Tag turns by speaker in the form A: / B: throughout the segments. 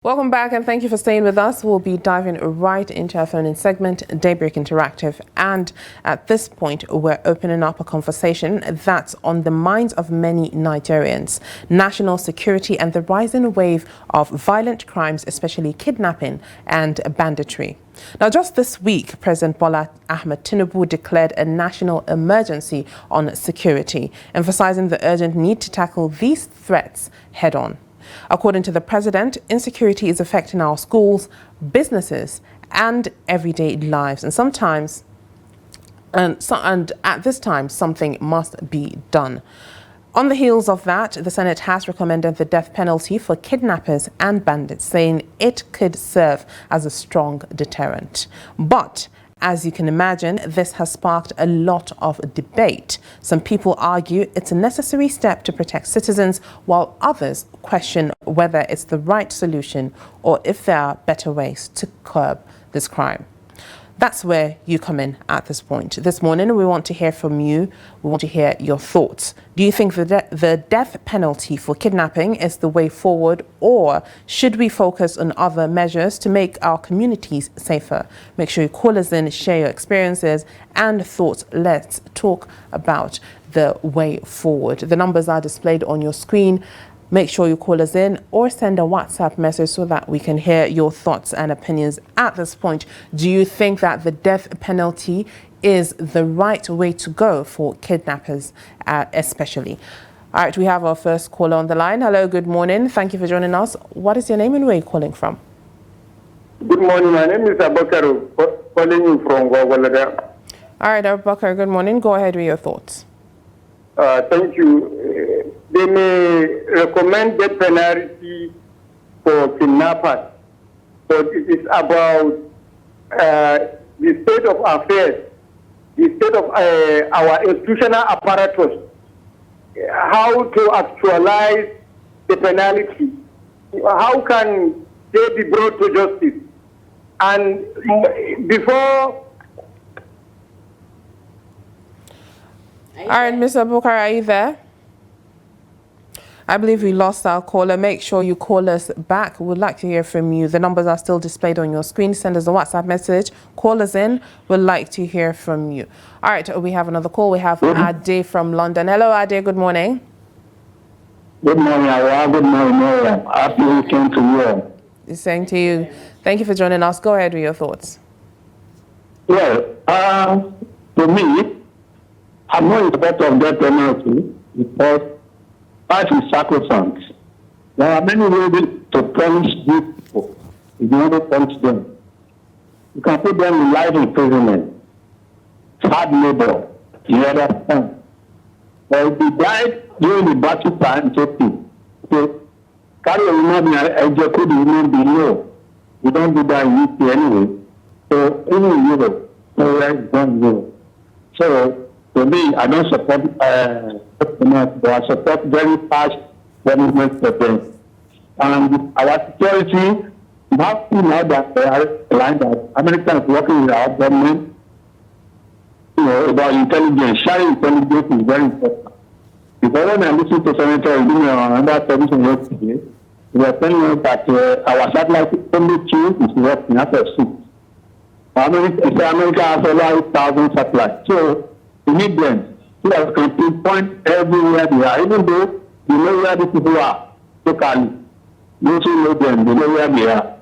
A: Welcome back and thank you for staying with us. We'll be diving right into our phone-in segment, Daybreak Interactive. And at this point, we're opening up a conversation that's on the minds of many Nigerians. National security and the rising wave of violent crimes, especially kidnapping and banditry. Now, just this week, President Bola Ahmed Tinubu declared a national emergency on security, emphasizing the urgent need to tackle these threats head-on. According to the president, insecurity is affecting our schools, businesses, and everyday lives. And sometimes, and at this time, something must be done. On the heels of that, the Senate has recommended the death penalty for kidnappers and bandits, saying it could serve as a strong deterrent. But as you can imagine, this has sparked a lot of debate. Some people argue it's a necessary step to protect citizens, while others question whether it's the right solution or if there are better ways to curb this crime. That's where you come in at this point. This morning, we want to hear from you. We want to hear your thoughts. Do you think the death penalty for kidnapping is the way forward, or should we focus on other measures to make our communities safer? Make sure you call us in, share your experiences and thoughts. Let's talk about the way forward. The numbers are displayed on your screen. Make sure you call us in or send a WhatsApp message so that we can hear your thoughts and opinions at this point. Do you think that the death penalty is the right way to go for kidnappers, especially? All right, we have our first caller on the line. Hello, good morning. Thank you for joining us. What is your name and where are you calling from?
B: Good morning. My name is Abakar, calling you from Gwagwalada.
A: All right, Abakar, good morning. Go ahead with your thoughts.
B: Thank you. They may recommend death penalty for kidnappers, but it is about the state of affairs, the state of our institutional apparatus, how to actualize the penalty, how can they be brought to justice. And before...
A: All right, Mr. Bukar, are you there? I believe we lost our caller. Make sure you call us back. We'd like to hear from you. The numbers are still displayed on your screen. Send us a WhatsApp message. Call us in. We'd like to hear from you. All right, we have another call. We have Ade from London. Hello, Ade. Good morning.
C: Good morning, Hauwa. Good morning, Maryam. Happy weekend to you.
A: The same to you. Thank you for joining us. Go ahead with your thoughts.
C: Well, to me, I'm not in support of death penalty because life is sacrosanct. There are many ways to punish these people if you want to punish them. You can put them in life imprisonment, hard labor, you understand. But if they died during the battle time, it's okay. So, carry a woman execute the woman below. You don't do that in UK anyway. So, even in Europe, nowhere is done in Europe. So, to me, I don't support but I support very fast management for them. And our security, now that they are aligned that America is working with our government, about intelligence, sharing intelligence is very important. Because when I listen to Senator under television yesterday, we are telling us that our satellite only two is working out of 6. America has over 8,000 satellites. So we need them so that we can pinpoint everywhere they are, even though you know where the people are locally. Those who know them, they know where they are,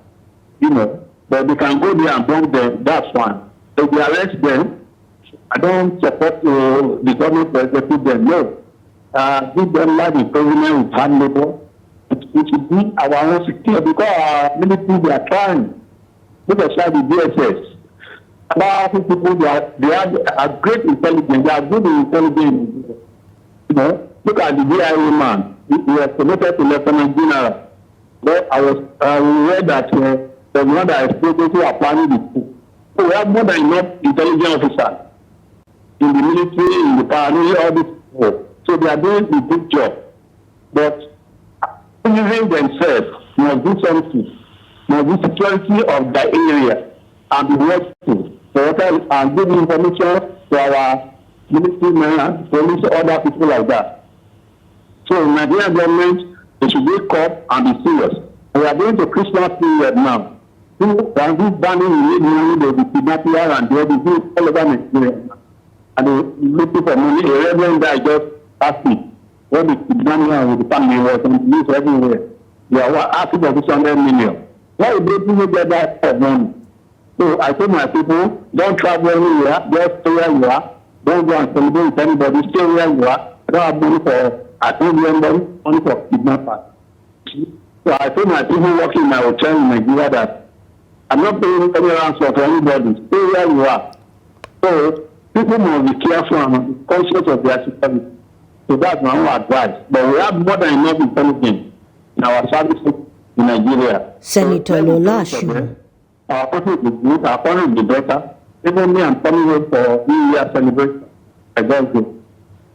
C: But they can go there and bomb them, that's fine. If they arrest them, I don't support the government to execute them, no. Give them life imprisonment with hard labor. It should be our own security because our military, they are trying. Look at the DSS. Powerful people, they have a great intelligence, they are good in intelligence. Look at the DIA man. He was promoted to Lieutenant General. But I read that the one that is supposed to apply the coup. So we have more than enough intelligence officers in the military, in the parliament, all these people. So they are doing a good job. But using themselves must do something. Must do security of the area and be working. And give information to our military men, police, other people like that. So Nigerian government, they should wake up and be serious. We are going to Christmas period now. This banning will need money, they will kidnap here and there, they do all over Nigeria. And they looking for money. A reverend guy just asked me, when the kidnapping with the family was on the news everywhere, they are asking for 200 million. Why would they do get that for money? So I told my people, don't travel anywhere, just stay where you are. Don't go and celebrate with anybody, stay where you are. I don't have money for, I don't have money for kidnappers. So I told my people working in my hotel in Nigeria that I'm not paying any ransom to anybody, stay where you are. So people must be careful and conscious of their security. So that's my own advice. But we have more than enough intelligence in our services in Nigeria.
D: Senator Lolashu.
C: Our country is good, our country is better. Even me, I'm coming here for New Year celebration. I thank you.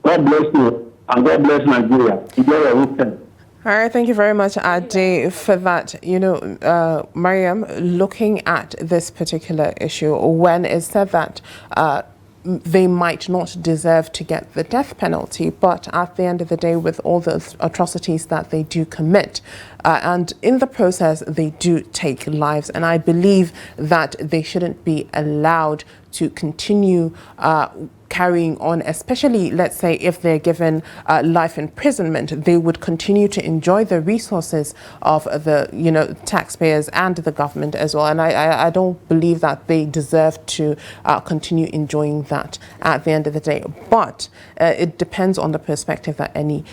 C: God bless you, and God bless Nigeria. Enjoy your weekend.
A: All right, thank you very much, Ade, for that. You know, Maryam, looking at this particular issue, when it's said that they might not deserve to get the death penalty, but at the end of the day, with all the atrocities that they do commit, and in the process, they do take lives. And I believe that they shouldn't be allowed to continue carrying on, especially, let's say, if they're given life imprisonment, they would continue to enjoy the resources of the, you know, taxpayers and the government as well. And I don't believe that they deserve to continue enjoying that at the end of the day. But it depends on the perspective that any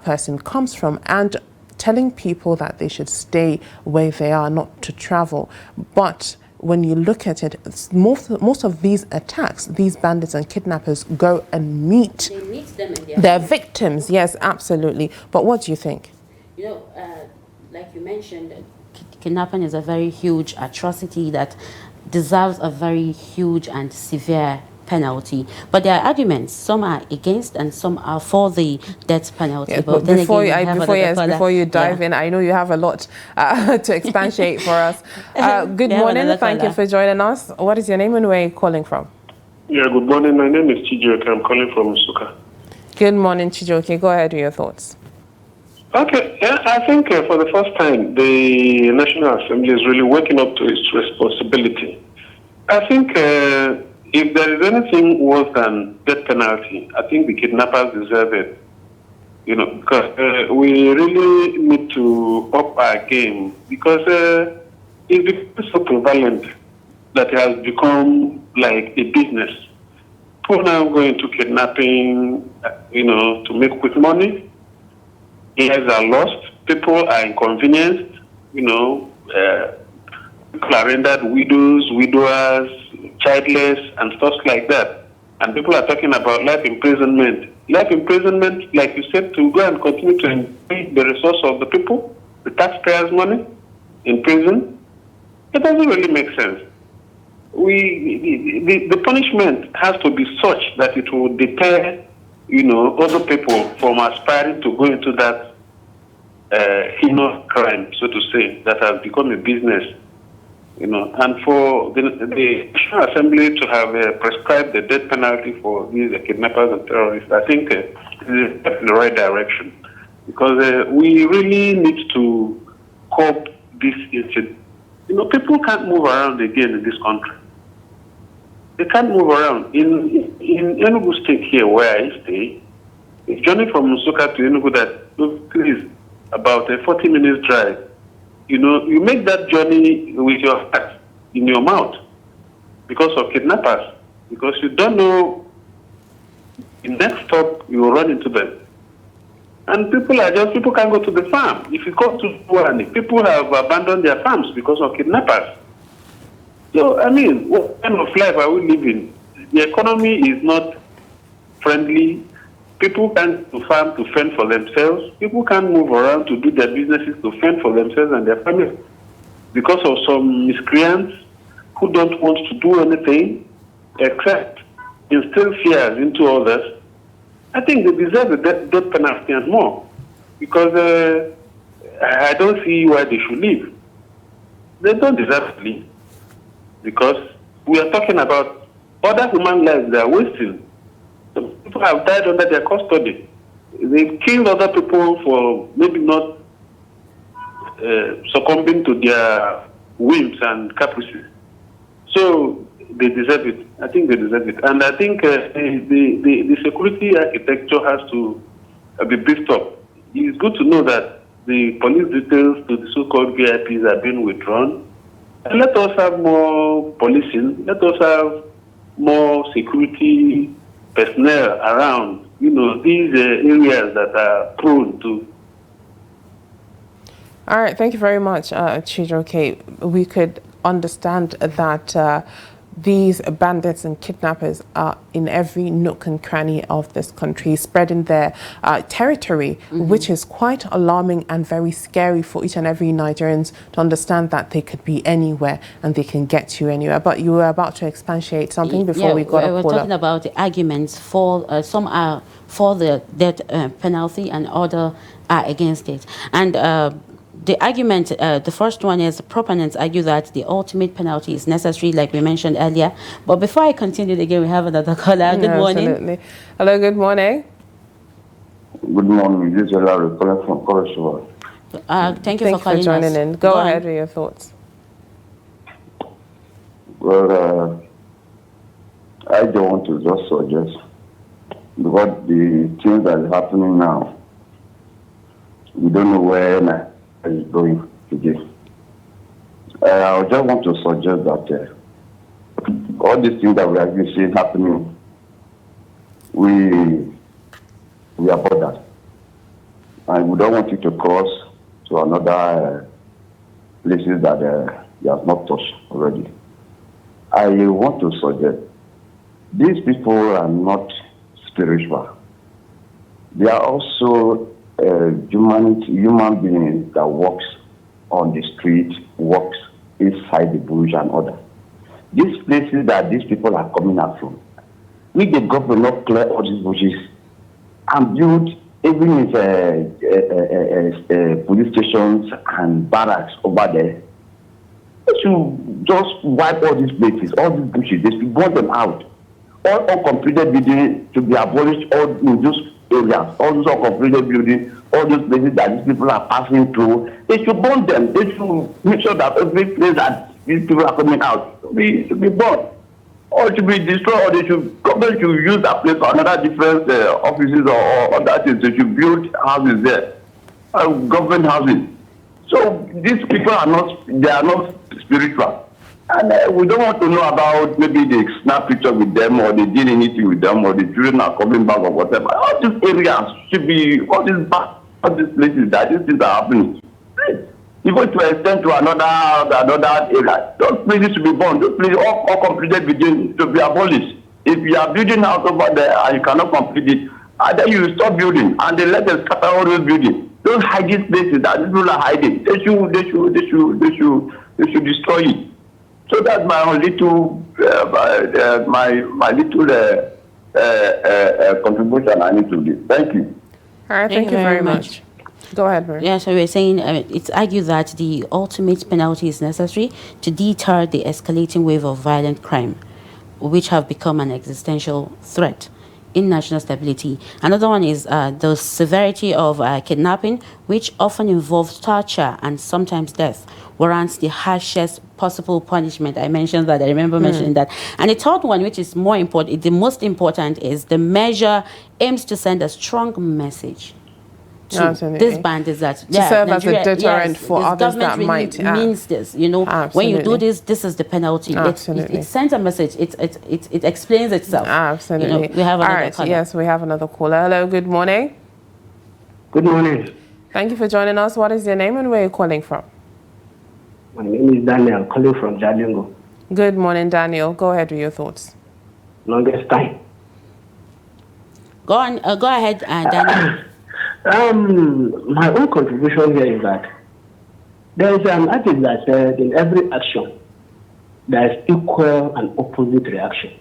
A: person comes from, and telling people that they should stay where they are, not to travel. But when you look at it, most of these attacks, these bandits and kidnappers go and meet
D: them and
A: their victims. Yes, absolutely. But what do you think?
D: You know, like you mentioned, kidnapping is a very huge atrocity that deserves a very huge and severe penalty. But there are arguments. Some are against and some are for the death penalty.
A: Yes,
D: but
A: before you
D: yeah.
A: dive in, I know you have a lot to expatiate for us. Good morning. Thank you for joining us. What is your name and where are you calling from?
E: Yeah, good morning. My name is Chijoke. I'm calling from Suka.
A: Good morning, Chijoke. Go ahead with your thoughts.
E: Okay, yeah, I think for the first time, the National Assembly is really waking up to its responsibility. I think if there is anything worse than death penalty, I think the kidnappers deserve it. You know, because we really need to up our game, because it's become so prevalent that it has become like a business. People now go into kidnapping, you know, to make quick money. Lives are lost. People are inconvenienced. You know, people are rendered widows, widowers, childless, and stuff like that. And people are talking about life imprisonment. Life imprisonment, like you said, to go and continue to enjoy the resource of the people, the taxpayers' money in prison. It doesn't really make sense. The punishment has to be such that it will deter, you know, other people from aspiring to go into that heinous crime, so to say, that has become a business. You know, and for the National Assembly to have prescribed the death penalty for these kidnappers and terrorists, I think is in the right direction, because we really need to cope this incident. You know, people can't move around again in this country. They can't move around. In Enugu State here, where I stay, a journey from Nsukka to Enugu that is about a 40 minutes drive. You know, you make that journey with your heart in your mouth because of kidnappers, because you don't know the next stop you will run into them. And people can't go to the farm. If you go to Hauwa, people have abandoned their farms because of kidnappers. So, I mean, what kind of life are we living? The economy is not friendly. People can't farm to fend for themselves. People can't move around to do their businesses to fend for themselves and their families because of some miscreants who don't want to do anything except instill fears into others. I think they deserve a death penalty and more, because I don't see why they should leave. They don't deserve to leave, because we are talking about other human lives that are wasting. Some people have died under their custody. They've killed other people for maybe not succumbing to their whims and caprices. So they deserve it. I think they deserve it. And I think the security architecture has to be beefed up. It's good to know that the police details to the so-called VIPs are being withdrawn. And let us have more policing. Let us have more security personnel around, these areas that are prone to.
A: All right, thank you very much, Chijoke. We could understand that these bandits and kidnappers are in every nook and cranny of this country, spreading their territory, which is quite alarming and very scary for each and every Nigerians to understand that they could be anywhere and they can get you anywhere. But you were about to expatiate something before we got a caller.
D: We're talking about the arguments for, some are for the death penalty and other are against it. And the argument, the first one is proponents argue that the ultimate penalty is necessary, like we mentioned earlier. But before I continue again, we have another caller. Good morning.
A: Absolutely. Hello, good morning.
C: Good morning. This is Larry calling from Coruscant.
D: Thank you for calling
A: joining
D: us.
A: in. Go ahead with your thoughts.
C: Well, I don't want to just suggest, because the things that are happening now, we don't know where is going today. I just want to suggest that all these things that we are seeing happening, we are bothered, and we don't want it to cross to another places that we have not touched already. I want to suggest these people are not spiritual. They are also human beings that walks on the street, walks inside the bush and other. These places that these people are coming out from, we the government not clear all these bushes and build even if police stations and barracks over there. They should just wipe all these places, all these bushes. They should burn them out. All uncompleted buildings to be abolished. All in those areas, all those uncompleted buildings, all those places that these people are passing through, they should burn them. They should make sure that every place that these people are coming out should be burned, or should be destroyed, or government should use that place for another different offices or other things. They should build houses there, government houses. So these people are not spiritual. And we don't want to know about maybe they snap picture with them or they did anything with them or the children are coming back or whatever. All these areas should be, all these places that these things are happening. Even to extend to another area, those places should be burned. Those places all completed within to be abolished. If you are building house over there and you cannot complete it, and then you stop building and they let them scatter all those buildings. Those hiding places that people are hiding, they should destroy it. So that's my little contribution I need to give. Thank you.
A: All right, thank you very much. Go ahead, Maryam.
D: Yeah, so we're saying it's argued that the ultimate penalty is necessary to deter the escalating wave of violent crime, which have become an existential threat in national stability. Another one is the severity of kidnapping, which often involves torture and sometimes death, warrants the harshest possible punishment. I mentioned that. I remember mentioning that. And the third one, which is more important, the most important, is the measure aims to send a strong message to this bandits that
A: to serve Nigeria, as a deterrent for others that
D: really
A: might
D: means this. You know, when you do this, this is the penalty. It sends a message. It explains itself.
A: Absolutely.
D: You know, we have another caller.
A: Yes, we have another caller. Hello, good morning.
F: Good morning.
A: Thank you for joining us. What is your name and where are you calling from?
F: My name is Daniel, calling from Jalingo.
A: Good morning, Daniel. Go ahead with your thoughts.
F: Longest time.
D: Go on. Go ahead, Daniel.
F: My own contribution here is that there is an adage that said in every action there is equal and opposite reaction.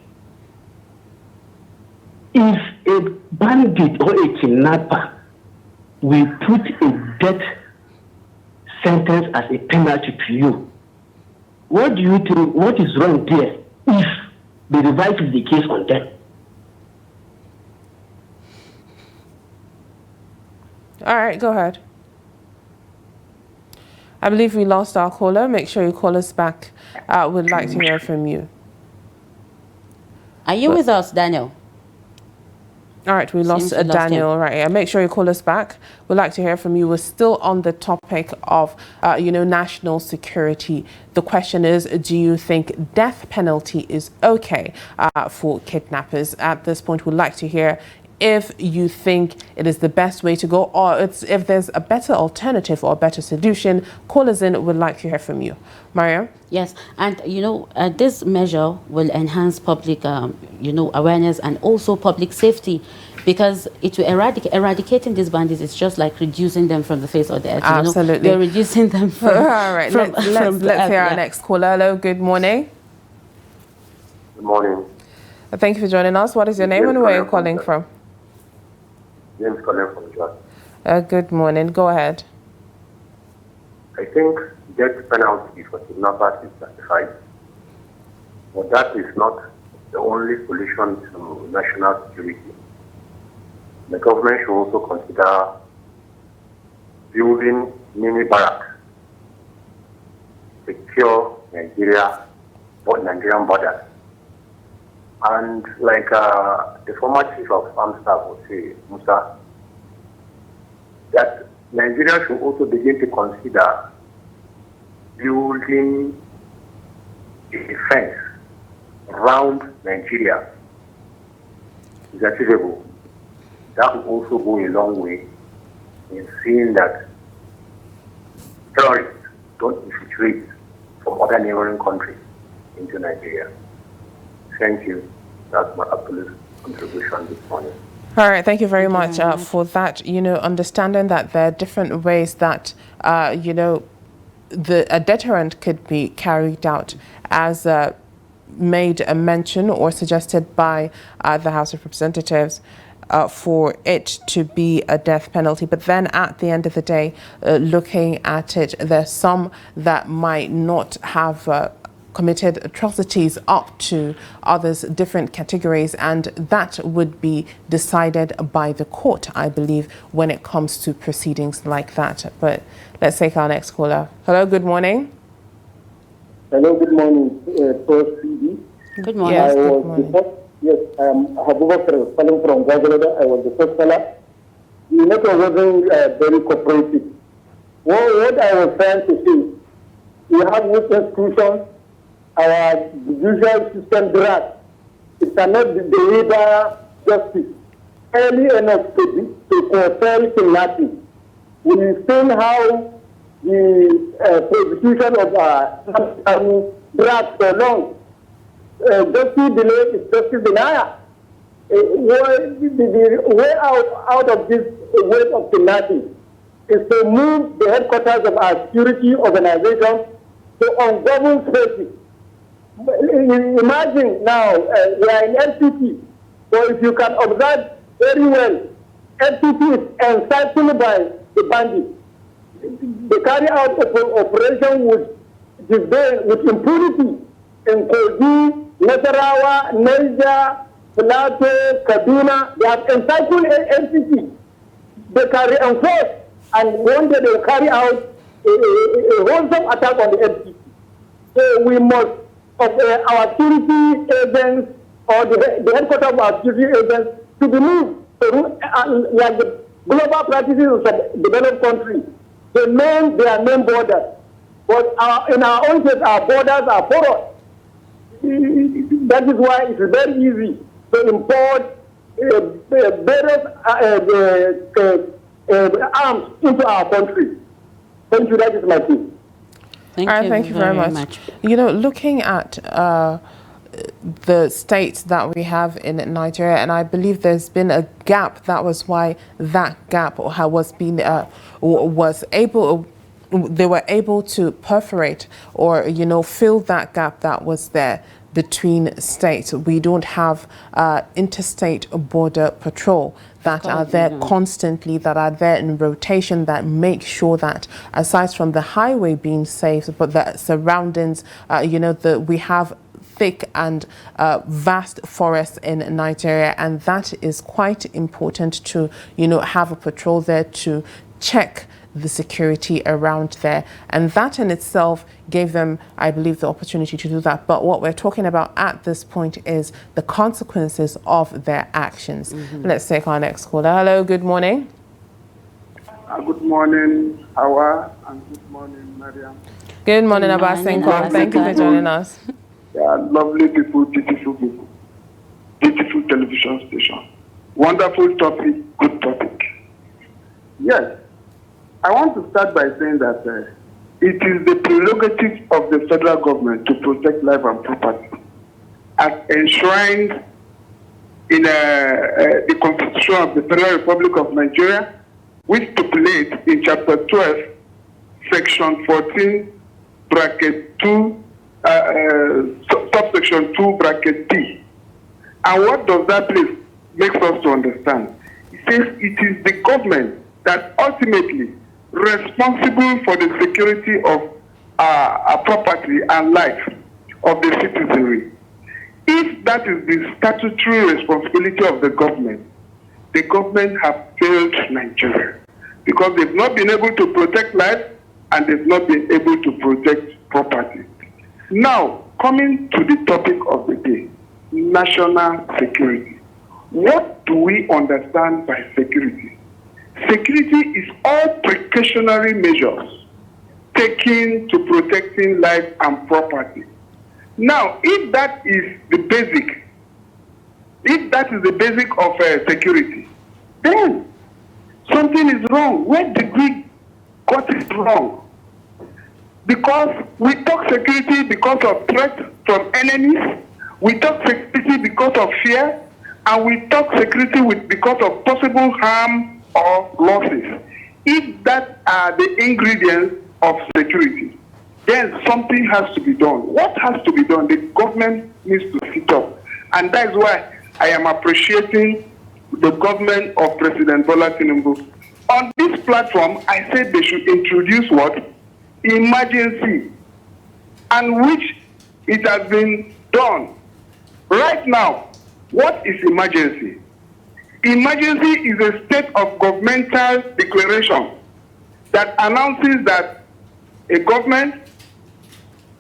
F: If a bandit or a kidnapper will put a death sentence as a penalty to you, what do you think? What is wrong there if they revise the case on them?
A: All right, go ahead. I believe we lost our caller. Make sure you call us back. We'd like to hear from you.
D: Are you with us, Daniel?
A: All right, we lost Daniel. Right, yeah. Make sure you call us back. We'd like to hear from you. We're still on the topic of, national security. The question is, do you think death penalty is okay for kidnappers? At this point, we'd like to hear if you think it is the best way to go, or if there's a better alternative or a better solution. Call us in. We'd like to hear from you. Maryam?
D: Yes, and this measure will enhance public, awareness and also public safety, because it will eradicating these bandits is just like reducing them from the face of the earth.
A: Absolutely.
D: They're reducing them from.
A: All right, let's hear our next caller. Hello, good morning.
B: Good morning.
A: Thank you for joining us. What is your name and where are you calling from?
B: James calling from Georgia.
A: Good morning. Go ahead.
B: I think death penalty for kidnappers is justified, but that is not the only solution to national security. The government should also consider building mini barracks to secure Nigerian borders. And like the former chief of armed staff would say, Musa, that Nigeria should also begin to consider building a defense around Nigeria is achievable. That will also go a long way in seeing that terrorists don't infiltrate from other neighboring countries into Nigeria. Thank you. That's my absolute contribution this morning.
A: All right, thank you very much for that. Understanding that there are different ways that, a deterrent could be carried out, as made a mention or suggested by the House of Representatives, for it to be a death penalty. But then at the end of the day, looking at it, there's some that might not have committed atrocities up to others, different categories, and that would be decided by the court, I believe, when it comes to proceedings like that. But let's take our next caller. Hello, good morning.
C: Hello, good morning, First CD.
D: Good morning.
A: Yes, good morning.
C: Yes, I am Hauwa calling from Guadeloupe. I was the first caller. The network wasn't very cooperative. What I was trying to say, we have which institutions, our judicial system draft, it cannot deliver justice early enough to fulfill kidnapping. We've seen how the prosecution of Adamu dragged so long. Justice delay is justice denial. The way out of this wave of kidnapping is to move the headquarters of our security organization to ungoverned spaces. Imagine now, we are in FCT, so if you can observe very well, FCT is encircled by the bandits. They carry out operation with impunity in Kogi, Nasarawa, Niger, Plateau, Kaduna. They have encircled FCT. They can reinforce, and one day they will carry out a wholesome attack on the FCT. So we must, our security agents or the headquarters of our security agents to be moved like the global practices of developed countries. They name their main borders, but in our own case, our borders are porous. That is why it's very easy to import various arms into our country. Thank you. That is my thing.
A: Thank you very much. Looking at the states that we have in Nigeria, and I believe there's been a gap. That was why that gap they were able to perforate or fill that gap that was there between states. We don't have interstate border patrol that are there constantly, that are there in rotation, that make sure that aside from the highway being safe, but the surroundings, we have thick and vast forests in Nigeria, and that is quite important to have a patrol there to check the security around there. And that in itself gave them, I believe, the opportunity to do that. But what we're talking about at this point is the consequences of their actions. Let's take our next caller. Hello, good morning.
G: Good morning, Hauwa, and good morning, Maryam.
A: Good morning, Abasinko. Thank you for joining us.
G: Yeah, lovely people, beautiful people. Beautiful television station. Wonderful topic, good topic. Yes, I want to start by saying that it is the prerogative of the federal government to protect life and property, as enshrined in the Constitution of the Federal Republic of Nigeria, which stipulates in Chapter 12, Section 14, bracket 2, subsection 2, bracket D. And what does that place makes us to understand? It says it is the government that ultimately responsible for the security of property and life of the citizenry. If that is the statutory responsibility of the government have failed Nigeria because they've not been able to protect life and they've not been able to protect property. Now, coming to the topic of the day, national security. What do we understand by security? Security is all precautionary measures taken to protecting life and property. Now, if that is the basic, of security, then something is wrong. Where did we got it wrong? Because we talk security because of threats from enemies, we talk security because of fear, and we talk security because of possible harm or losses. If that are the ingredients of security, then something has to be done. What has to be done? The government needs to sit up. And that is why I am appreciating the government of President Bola Tinubu. On this platform, I said they should introduce what? Emergency. And which it has been done. Right now, what is emergency? Emergency is a state of governmental declaration that announces that a government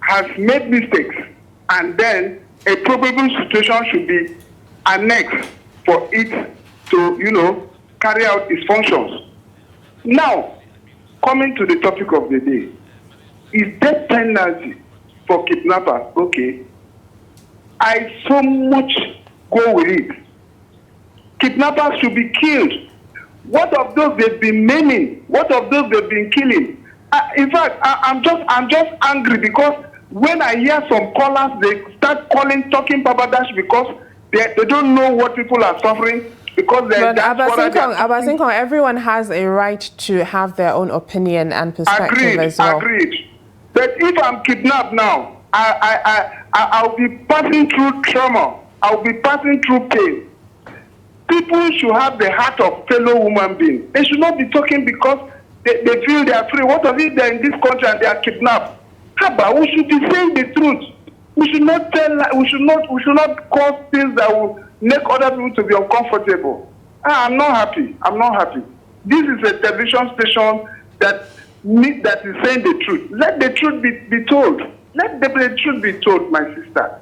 G: has made mistakes and then a probable situation should be annexed for it to, carry out its functions. Now, coming to the topic of the day, is death penalty for kidnappers okay? I so much go with it. Kidnappers should be killed. What of those they've been maiming? What of those they've been killing? In fact, I'm just angry because when I hear some callers, they start talking babadash because they don't know what people are suffering because they're.
A: But Abasinko, everyone has a right to have their own opinion and perspective as well.
G: Agreed. But if I'm kidnapped now, I'll be passing through trauma. I'll be passing through pain. People should have the heart of fellow human beings. They should not be talking because they feel they are free. What of it they're in this country and they are kidnapped? We should be saying the truth. We should not cause things that will make other people to be uncomfortable. I'm not happy. This is a television station that is saying the truth. Let the truth be told. Let the truth be told, my sister.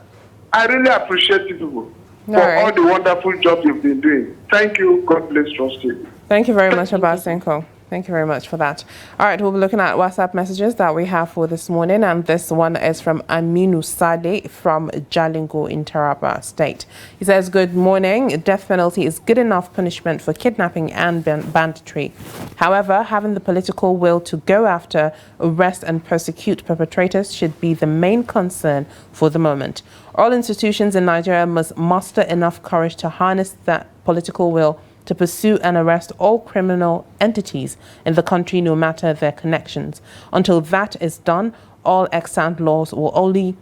G: I really appreciate you people for all the wonderful job you've been doing. Thank you. God bless you.
A: Thank you very much, Abasinko. Thank you very much for that. All right, we'll be looking at WhatsApp messages that we have for this morning, and this one is from Aminu Sade from Jalingo in Taraba State. He says, good morning. Death penalty is good enough punishment for kidnapping and banditry. However, having the political will to go after, arrest and persecute perpetrators should be the main concern for the moment. All institutions in Nigeria must muster enough courage to harness that political will to pursue and arrest all criminal entities in the country, no matter their connections. Until that is done, all extant laws will only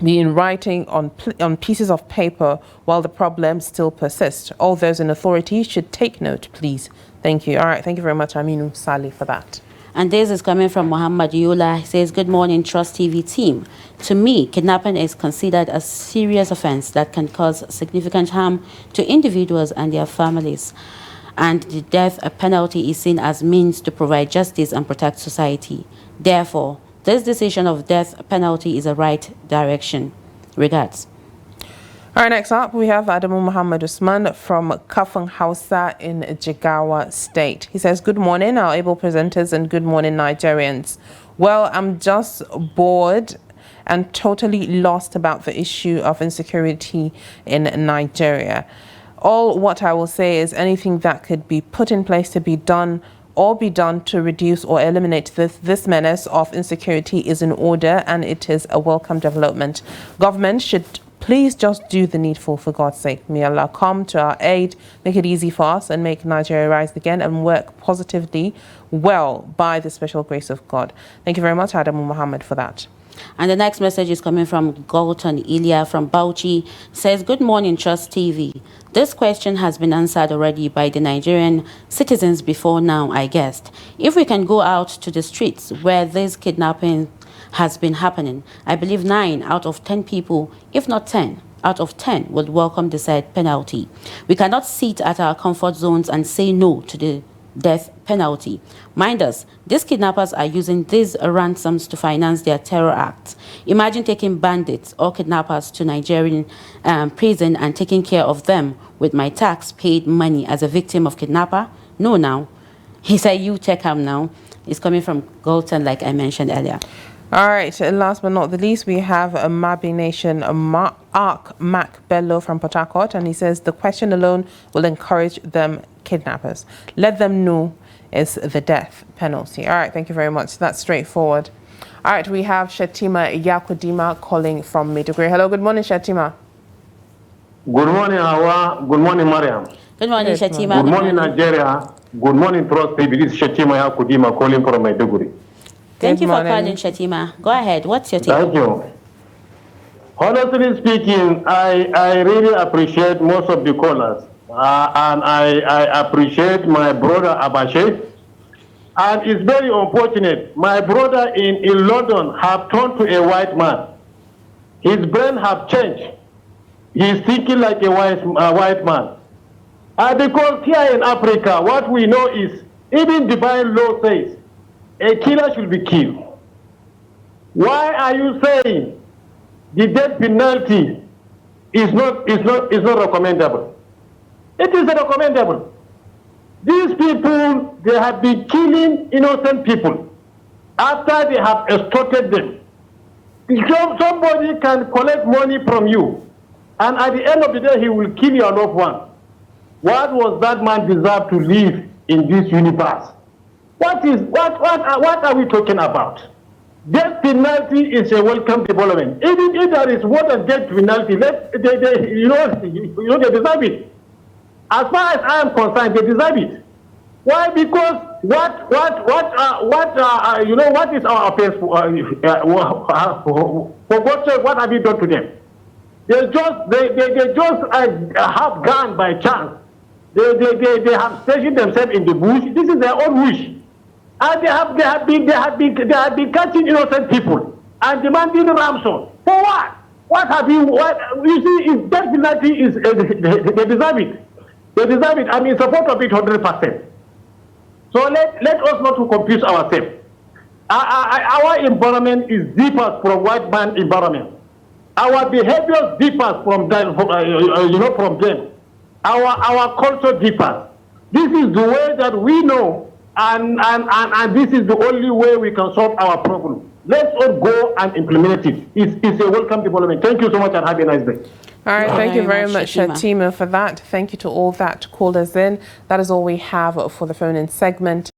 A: be in writing on pieces of paper while the problems still persist. All those in authority should take note, please. Thank you. All right, thank you very much, Aminu Sali, for that.
D: And this is coming from Muhammad Yola. He says, good morning, Trust TV team. To me, kidnapping is considered a serious offense that can cause significant harm to individuals and their families. and the death penalty is seen as means to provide justice and protect society. Therefore, this decision of death penalty is a right direction. Regards.
A: All right, next up, we have Adamu Muhammad Usman from Kafang Hausa in Jigawa State. He says, good morning, our able presenters, and good morning, Nigerians. Well, I'm just bored and totally lost about the issue of insecurity in Nigeria. All what I will say is anything that could be put in place to be done to reduce or eliminate this menace of insecurity is in order, and it is a welcome development. Government should please just do the needful, for God's sake. May Allah come to our aid, make it easy for us, and make Nigeria rise again and work positively well by the special grace of God. Thank you very much, Adamu Muhammad, for that.
D: And the next message is coming from Galton Ilya from Bauchi. Says, good morning, Trust TV. This question has been answered already by the Nigerian citizens before now, I guessed. If we can go out to the streets where this kidnapping has been happening, I believe 9 out of 10 people, if not 10 out of 10, would welcome the said penalty. We cannot sit at our comfort zones and say no to the death penalty. Mind us, these kidnappers are using these ransoms to finance their terror acts. Imagine taking bandits or kidnappers to Nigerian prison and taking care of them with my tax-paid money as a victim of kidnapper. No, now. He said, you check him now. It's coming from Galton, like I mentioned earlier.
A: All right, last but not the least, we have a Mabi Nation Ark Mac Bello from Port Harcourt, and he says the question alone will encourage them kidnappers. Let them know it's the death penalty. All right, thank you very much. That's straightforward. All right, we have Shetima Yakudima calling from Maiduguri. Hello, good morning, Shetima.
C: Good morning, Hauwa. Good morning, Maryam.
D: Good morning, Shetima.
C: Good morning, Nigeria. Good morning, Trust TV. This is Shetima Yakudima calling from Maiduguri.
D: Thank you for calling, Shetima. Go ahead. What's your take?
C: Thank you. Honestly speaking, I really appreciate most of the callers. And I appreciate my brother Abashe. And it's very unfortunate. My brother in London have turned to a white man. His brain have changed. He's thinking like a white man. Because here in Africa, what we know is, even divine law says, a killer should be killed. Why are you saying the death penalty is not recommendable? It is recommendable. These people, they have been killing innocent people after they have extorted them. Somebody can collect money from you, and at the end of the day, he will kill your loved one. What was that man deserve to live in this universe? What are we talking about? Death penalty is a welcome development. Even if there is more than death penalty, they deserve it. As far as I am concerned, they deserve it. Why? Because what is our offense? For God's sake, what have you done to them? They just have gone by chance. They have stationed themselves in the bush. This is their own wish. And they have been catching innocent people and demanding ransom. For what? You see, if death penalty is, they deserve it. They deserve it. I'm in support of it 100%. So let us not to confuse ourselves. Our environment is deeper from white man environment. Our behavior differs from them. From them. Our culture differs. This is the way that we know. And this is the only way we can solve our problem. Let's all go and implement it. It's a welcome development. Thank you so much and have a nice day.
A: All right, thank you very much, Shetima, for that. Thank you to all that called us in. That is all we have for the phone-in segment.